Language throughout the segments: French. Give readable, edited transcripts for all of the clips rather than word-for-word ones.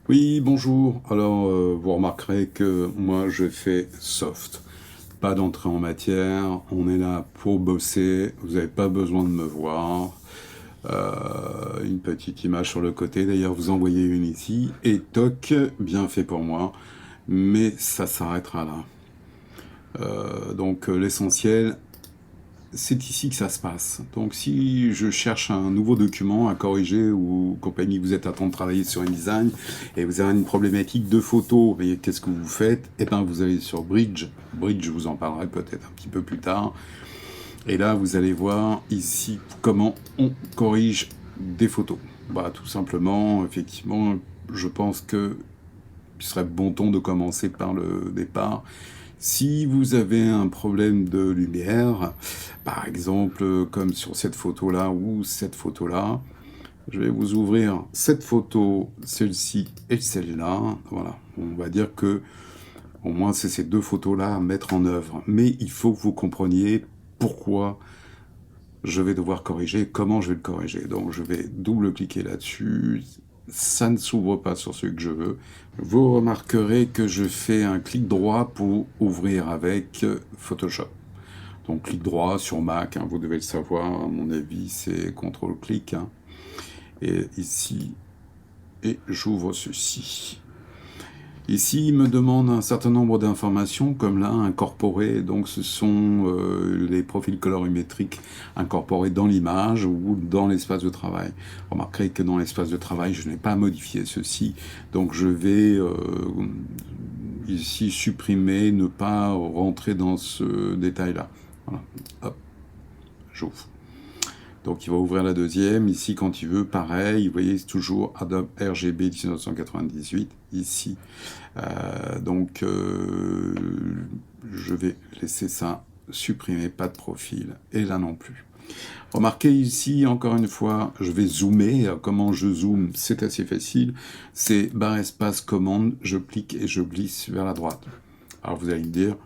Oui, bonjour. Alors, vous remarquerez que moi, je fais soft. Pas d'entrée en matière. On est là pour bosser. Vous n'avez pas besoin de me voir. Une petite image sur le côté. D'ailleurs, vous envoyez une ici. Et toc, bien fait pour moi. Mais ça s'arrêtera là. Donc, l'essentiel, c'est ici que ça se passe. Donc si je cherche un nouveau document à corriger ou compagnie, vous êtes en train de travailler sur un design et vous avez une problématique de photo, et qu'est-ce que vous faites? Eh bien vous allez sur Bridge. Bridge, je vous en parlerai peut-être un petit peu plus tard. Et là, vous allez voir ici comment on corrige des photos. Bah, tout simplement, effectivement, je pense que il serait bon ton de commencer par le départ. Si vous avez un problème de lumière, par exemple comme sur cette photo-là ou cette photo-là, je vais vous ouvrir cette photo, celle-ci et celle-là. Voilà, on va dire que au moins c'est ces deux photos-là à mettre en œuvre. Mais il faut que vous compreniez pourquoi je vais devoir corriger, comment je vais le corriger. Donc je vais double-cliquer là-dessus. Ça ne s'ouvre pas sur ce que je veux. Vous remarquerez que je fais un clic droit pour ouvrir avec Photoshop. Donc clic droit sur Mac, hein, vous devez le savoir, à mon avis c'est CTRL-clic. Hein. Et ici, et j'ouvre ceci. Ici, il me demande un certain nombre d'informations, comme là, incorporées. Donc, ce sont les profils colorimétriques incorporés dans l'image ou dans l'espace de travail. Remarquez que dans l'espace de travail, je n'ai pas modifié ceci. Donc, je vais ici supprimer, ne pas rentrer dans ce détail-là. Voilà. Hop, j'ouvre. Donc il va ouvrir la deuxième. Ici, quand il veut, pareil. Vous voyez, c'est toujours Adobe RGB 1998. Ici. Je vais laisser ça supprimer, pas de profil. Et là non plus. Remarquez ici, encore une fois, je vais zoomer. Comment je zoome? C'est assez facile. C'est barre espace commande, je clique et je glisse vers la droite. Alors vous allez me dire,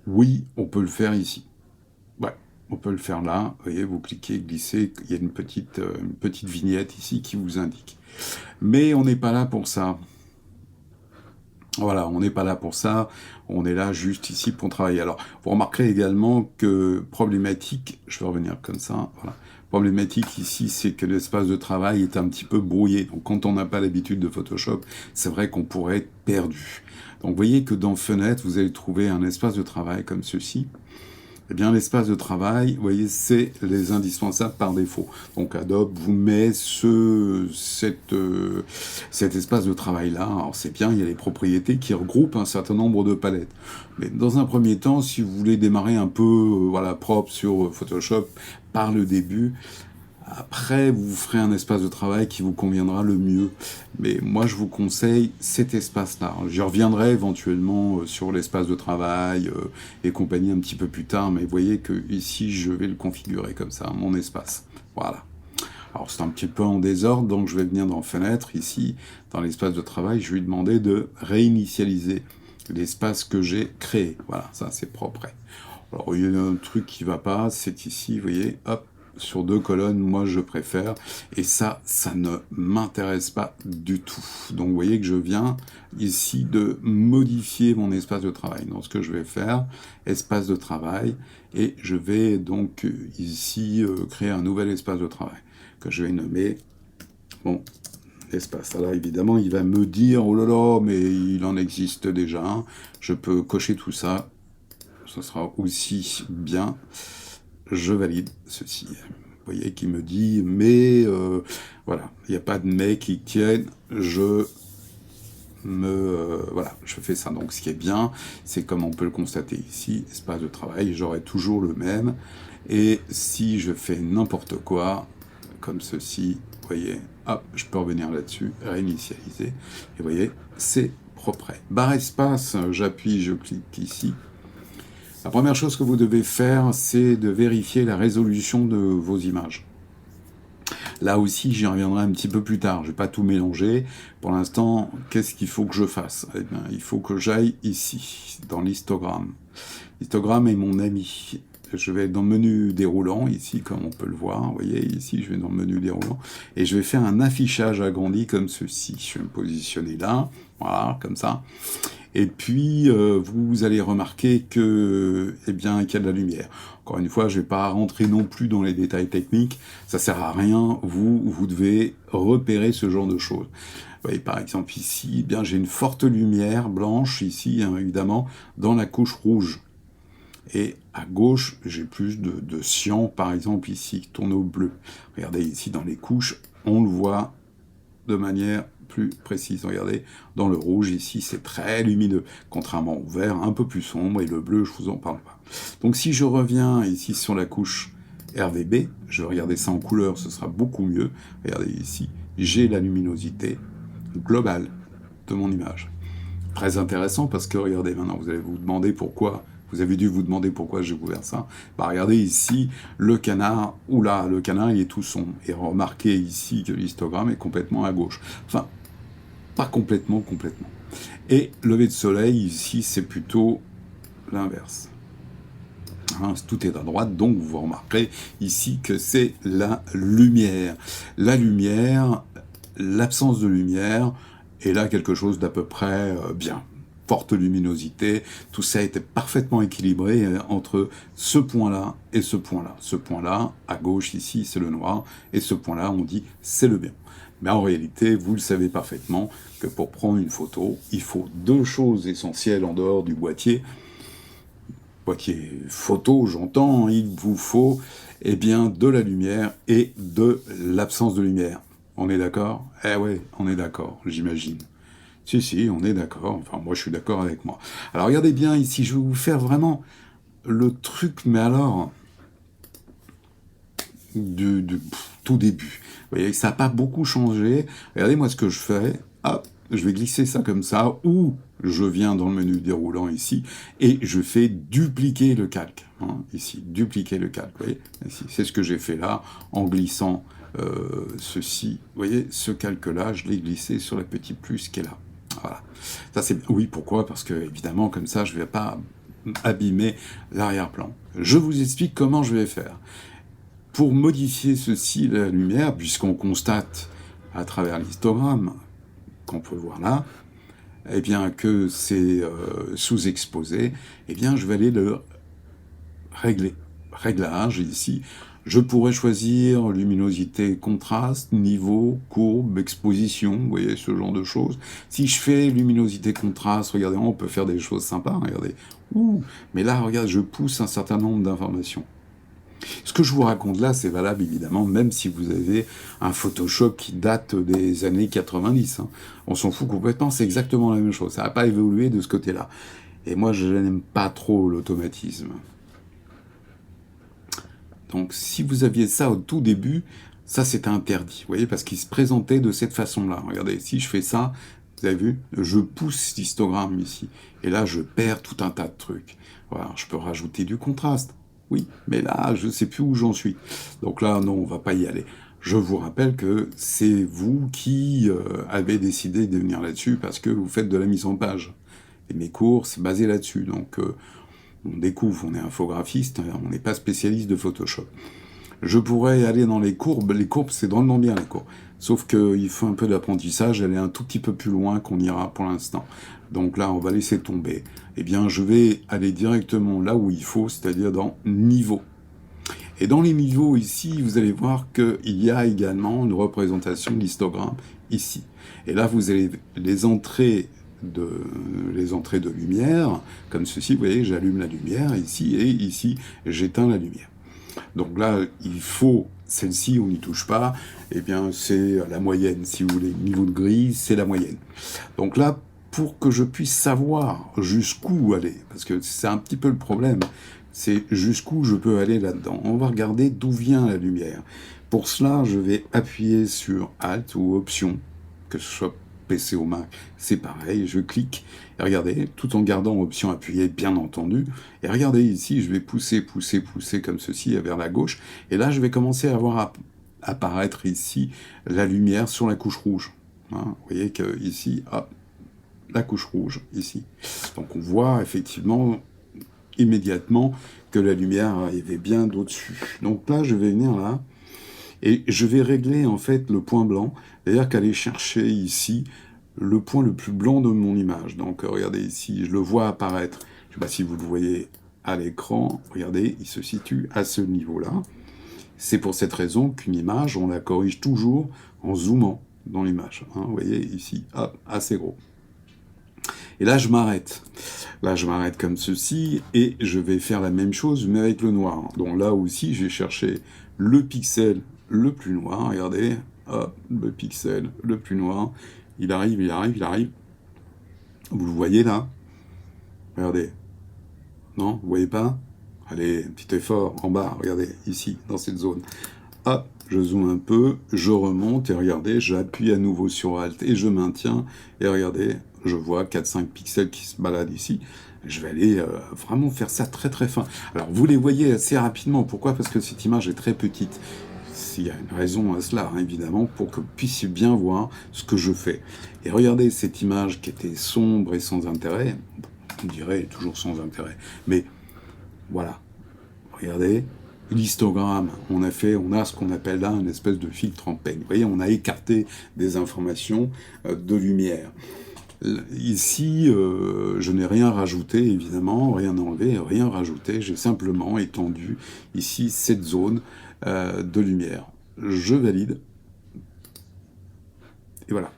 oui, on peut le faire ici. Ouais, on peut le faire là. Vous voyez, vous cliquez, glissez, il y a une petite vignette ici qui vous indique. Mais on n'est pas là pour ça. Voilà, on n'est pas là pour ça, on est là juste ici pour travailler. Alors, vous remarquerez également que problématique, je vais revenir comme ça, voilà. Problématique ici, c'est que l'espace de travail est un petit peu brouillé. Donc, quand on n'a pas l'habitude de Photoshop, c'est vrai qu'on pourrait être perdu. Donc, vous voyez que dans Fenêtre, vous allez trouver un espace de travail comme ceci. Eh bien, l'espace de travail, vous voyez, c'est les indispensables par défaut. Donc, Adobe vous met cet espace de travail-là. Alors, c'est bien, il y a les propriétés qui regroupent un certain nombre de palettes. Mais dans un premier temps, si vous voulez démarrer un peu voilà, propre sur Photoshop par le début, après, vous ferez un espace de travail qui vous conviendra le mieux. Mais moi, je vous conseille cet espace-là. J'y reviendrai éventuellement sur l'espace de travail et compagnie un petit peu plus tard, mais vous voyez que ici, je vais le configurer comme ça, mon espace. Voilà. Alors, c'est un petit peu en désordre, donc je vais venir dans Fenêtre, ici, dans l'espace de travail, je vais lui demander de réinitialiser l'espace que j'ai créé. Voilà, ça, c'est propre. Alors, il y a un truc qui va pas, c'est ici, vous voyez, hop, sur deux colonnes, moi je préfère, et ça ne m'intéresse pas du tout. Donc vous voyez que je viens ici de modifier mon espace de travail. Donc ce que je vais faire, espace de travail, et je vais donc ici créer un nouvel espace de travail, que je vais nommer, bon, espace. Alors évidemment, il va me dire, oh là là, mais il en existe déjà un, je peux cocher tout ça, ce sera aussi bien. Je valide ceci. Vous voyez qui me dit, mais voilà, il n'y a pas de mais qui tienne, voilà, je fais ça. Donc ce qui est bien, c'est comme on peut le constater ici, espace de travail, j'aurai toujours le même. Et si je fais n'importe quoi, comme ceci, vous voyez, hop, je peux revenir là-dessus, réinitialiser. Et vous voyez, c'est propre. Barre espace, j'appuie, je clique ici. La première chose que vous devez faire, c'est de vérifier la résolution de vos images. Là aussi, j'y reviendrai un petit peu plus tard. Je ne vais pas tout mélanger. Pour l'instant, qu'est-ce qu'il faut que je fasse? Eh bien, il faut que j'aille ici, dans l'histogramme. L'histogramme est mon ami. je vais dans le menu déroulant, ici, comme on peut le voir. Vous voyez, ici, je vais dans le menu déroulant. Et je vais faire un affichage agrandi comme ceci. Je vais me positionner là, voilà, comme ça. Et puis, vous allez remarquer que, eh bien, qu'il y a de la lumière. Encore une fois, je ne vais pas rentrer non plus dans les détails techniques. Ça sert à rien. Vous devez repérer ce genre de choses. Vous voyez, par exemple, ici, eh bien, j'ai une forte lumière blanche, ici, hein, évidemment, dans la couche rouge. Et à gauche, j'ai plus de cyan, par exemple, ici, qui tourne au bleu. Regardez ici, dans les couches, on le voit de manière plus précise. Regardez, dans le rouge, ici, c'est très lumineux, contrairement au vert, un peu plus sombre, et le bleu, je vous en parle pas. Donc, si je reviens ici sur la couche RVB, je vais regarder ça en couleur, ce sera beaucoup mieux. Regardez ici, j'ai la luminosité globale de mon image. Très intéressant parce que, regardez, maintenant, vous allez vous demander pourquoi. Vous avez dû vous demander pourquoi j'ai ouvert ça. Bah, regardez ici, le canard. Oula, le canard, il est tout sombre. Et remarquez ici que l'histogramme est complètement à gauche. Enfin, pas complètement. Et lever de soleil, ici, c'est plutôt l'inverse. Hein, tout est à droite, donc vous remarquerez ici que c'est la lumière. La lumière, l'absence de lumière, et là quelque chose d'à peu près bien. Forte luminosité, tout ça était parfaitement équilibré entre ce point-là et ce point-là. Ce point-là, à gauche ici, c'est le noir, et ce point-là, on dit c'est le bien. Mais en réalité, vous le savez parfaitement que pour prendre une photo, il faut deux choses essentielles en dehors du boîtier. Boîtier photo, j'entends, il vous faut eh bien, de la lumière et de l'absence de lumière. On est d'accord? Eh ouais, on est d'accord, j'imagine. Si, on est d'accord. Enfin, moi, je suis d'accord avec moi. Alors, regardez bien ici, je vais vous faire vraiment le truc, mais alors, du tout début. Vous voyez, ça n'a pas beaucoup changé. Regardez, moi, ce que je fais. Hop, je vais glisser ça comme ça, ou je viens dans le menu déroulant ici, et je fais dupliquer le calque. Hein, ici, dupliquer le calque. Vous voyez, ici, c'est ce que j'ai fait là, en glissant ceci. Vous voyez, ce calque-là, je l'ai glissé sur la petite plus qui est là. Voilà. Ça, c'est... Oui, pourquoi? Parce que, évidemment, comme ça, je ne vais pas abîmer l'arrière-plan. Je vous explique comment je vais faire. Pour modifier ceci, la lumière, puisqu'on constate à travers l'histogramme, qu'on peut voir là, eh bien, que c'est sous-exposé, eh bien, je vais aller le régler. Réglage, ici. Je pourrais choisir luminosité, contraste, niveau, courbe, exposition, vous voyez, ce genre de choses. Si je fais luminosité, contraste, regardez, on peut faire des choses sympas, regardez. Ouh, mais là, regarde, je pousse un certain nombre d'informations. Ce que je vous raconte là, c'est valable évidemment, même si vous avez un Photoshop qui date des années 90. Hein. On s'en fout complètement, c'est exactement la même chose. Ça n'a pas évolué de ce côté-là. Et moi, je n'aime pas trop l'automatisme. Donc, si vous aviez ça au tout début, ça c'était interdit, vous voyez, parce qu'il se présentait de cette façon-là. Regardez, si je fais ça, vous avez vu, je pousse l'histogramme ici. Et là, je perds tout un tas de trucs. Voilà, je peux rajouter du contraste. Oui, mais là, je ne sais plus où j'en suis. Donc là, non, on va pas y aller. Je vous rappelle que c'est vous qui avez décidé de venir là-dessus parce que vous faites de la mise en page. Et mes cours, c'est basé là-dessus. Donc, on découvre, on est infographiste, on n'est pas spécialiste de Photoshop. Je pourrais aller dans les courbes c'est drôlement bien les courbes, sauf qu'il faut un peu d'apprentissage, aller un tout petit peu plus loin qu'on ira pour l'instant. Donc là, on va laisser tomber. Eh bien, je vais aller directement là où il faut, c'est-à-dire dans niveau. Et dans les niveaux ici, vous allez voir qu'il y a également une représentation de l'histogramme ici. Et là, vous avez les entrées de lumière, comme ceci, vous voyez, j'allume la lumière ici, et ici, j'éteins la lumière. Donc là, il faut, celle-ci, on n'y touche pas, eh bien, c'est la moyenne, si vous voulez. Niveau de grille, c'est la moyenne. Donc là, pour que je puisse savoir jusqu'où aller, parce que c'est un petit peu le problème, c'est jusqu'où je peux aller là-dedans. On va regarder d'où vient la lumière. Pour cela, je vais appuyer sur Alt ou Option, que ce soit PC ou Mac, c'est pareil, je clique, et regardez, tout en gardant option appuyée, bien entendu, et regardez ici, je vais pousser comme ceci vers la gauche, et là je vais commencer à voir apparaître ici la lumière sur la couche rouge. Hein, vous voyez que ici, hop, la couche rouge, ici. Donc on voit effectivement immédiatement que la lumière arrivait bien d'au-dessus. Donc là, je vais venir là, et je vais régler en fait le point blanc, c'est-à-dire qu'aller chercher ici le point le plus blanc de mon image. Donc regardez ici, je le vois apparaître, je ne sais pas si vous le voyez à l'écran, regardez, il se situe à ce niveau-là. C'est pour cette raison qu'une image, on la corrige toujours en zoomant dans l'image. Hein, vous voyez ici, hop, assez gros. Et là, je m'arrête. Là, je m'arrête comme ceci, et je vais faire la même chose, mais avec le noir. Donc là aussi, je vais chercher le pixel le plus noir. Regardez, hop, le pixel le plus noir. Il arrive, il arrive, il arrive. Vous le voyez là? Regardez. Non, vous voyez pas? Allez, un petit effort, en bas, regardez, ici, dans cette zone. Hop, je zoome un peu, je remonte, et regardez, j'appuie à nouveau sur Alt, et je maintiens, et regardez, je vois 4-5 pixels qui se baladent ici. Je vais aller vraiment faire ça très très fin. Alors, vous les voyez assez rapidement. Pourquoi? Parce que cette image est très petite. Il y a une raison à cela, hein, évidemment, pour que vous puissiez bien voir ce que je fais. Et regardez cette image qui était sombre et sans intérêt. On dirait toujours sans intérêt. Mais voilà, regardez, l'histogramme, on a ce qu'on appelle là une espèce de filtre en peigne. Vous voyez, on a écarté des informations de lumière. Ici, je n'ai rien rajouté, évidemment, rien enlevé, rien rajouté. J'ai simplement étendu ici cette zone de lumière. Je valide. Et voilà.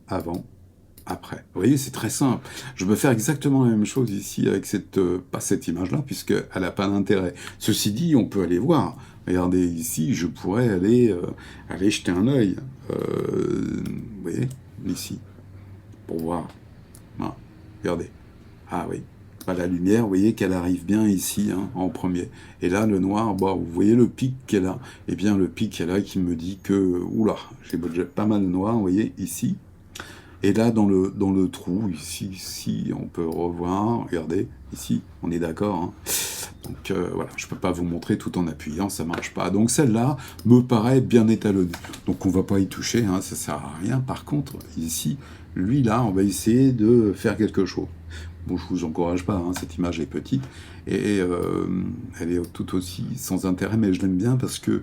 Avant, après. Vous voyez, c'est très simple. Je peux faire exactement la même chose ici avec pas cette image-là, puisqu'elle n'a pas d'intérêt. Ceci dit, on peut aller voir. Regardez ici, je pourrais aller jeter un œil. Vous voyez, ici, pour voir. Voilà. Regardez. Ah oui. Bah, la lumière, vous voyez qu'elle arrive bien ici, hein, en premier. Et là, le noir, bah, vous voyez le pic qu'elle a. Eh bien, le pic qu'elle a qui me dit que, oula, j'ai déjà pas mal de noir, vous voyez, ici. Et là, dans le trou, ici, on peut revoir, regardez, ici, on est d'accord, hein. Donc voilà, je peux pas vous montrer tout en appuyant, ça marche pas. Donc celle-là me paraît bien étalonnée. Donc on va pas y toucher, hein, ça sert à rien. Par contre, ici, lui là, on va essayer de faire quelque chose. Bon, je vous encourage pas, hein, cette image est petite, et elle est tout aussi sans intérêt, mais je l'aime bien parce que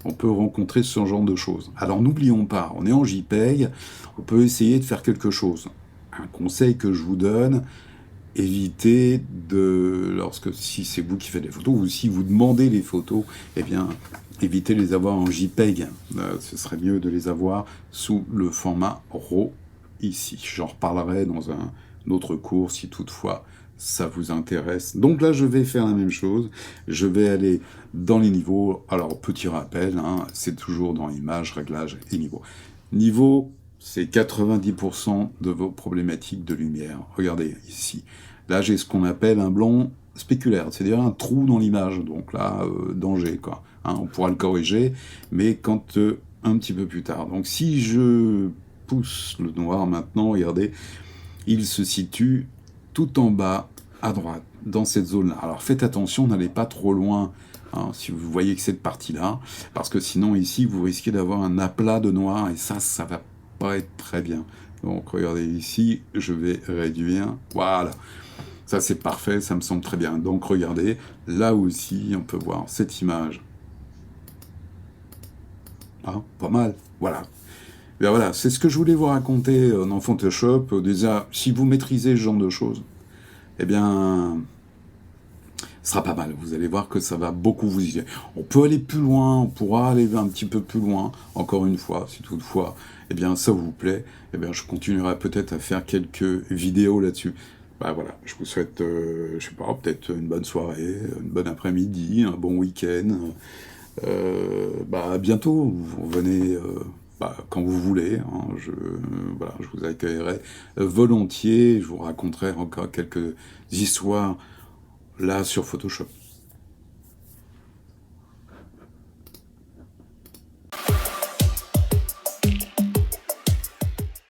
on peut rencontrer ce genre de choses. Alors n'oublions pas, on est en JPEG, on peut essayer de faire quelque chose. Un conseil que je vous donne, évitez si c'est vous qui faites les photos, ou si vous demandez les photos, eh bien, évitez de les avoir en JPEG. Ce serait mieux de les avoir sous le format RAW ici. J'en reparlerai dans un autre cours si toutefois ça vous intéresse. Donc là, je vais faire la même chose. Je vais aller dans les niveaux. Alors, petit rappel, hein, c'est toujours dans Images, Réglages et Niveaux. Niveau, c'est 90% de vos problématiques de lumière. Regardez ici. Là, j'ai ce qu'on appelle un blanc spéculaire, c'est-à-dire un trou dans l'image. Donc là, danger, quoi. Hein, on pourra le corriger, mais quand un petit peu plus tard. Donc si je pousse le noir maintenant, regardez, il se situe tout en bas, à droite, dans cette zone-là. Alors faites attention, n'allez pas trop loin, hein, si vous voyez que cette partie-là, parce que sinon ici, vous risquez d'avoir un aplat de noir, et ça va pas être très bien. Donc regardez ici, je vais réduire, voilà. Ça c'est parfait, ça me semble très bien. Donc regardez, là aussi, on peut voir cette image. Ah, pas mal, voilà. Ben voilà, c'est ce que je voulais vous raconter dans Photoshop. Déjà, si vous maîtrisez ce genre de choses, eh bien, ce sera pas mal. Vous allez voir que ça va beaucoup vous aider. On peut aller plus loin, on pourra aller un petit peu plus loin, encore une fois, si toutefois, eh bien, ça vous plaît, eh bien, je continuerai peut-être à faire quelques vidéos là-dessus. Bah voilà, je vous souhaite, je sais pas, peut-être une bonne soirée, une bonne après-midi, un bon week-end. À bientôt, vous revenez quand vous voulez, hein, voilà, je vous accueillerai volontiers, je vous raconterai encore quelques histoires là sur Photoshop.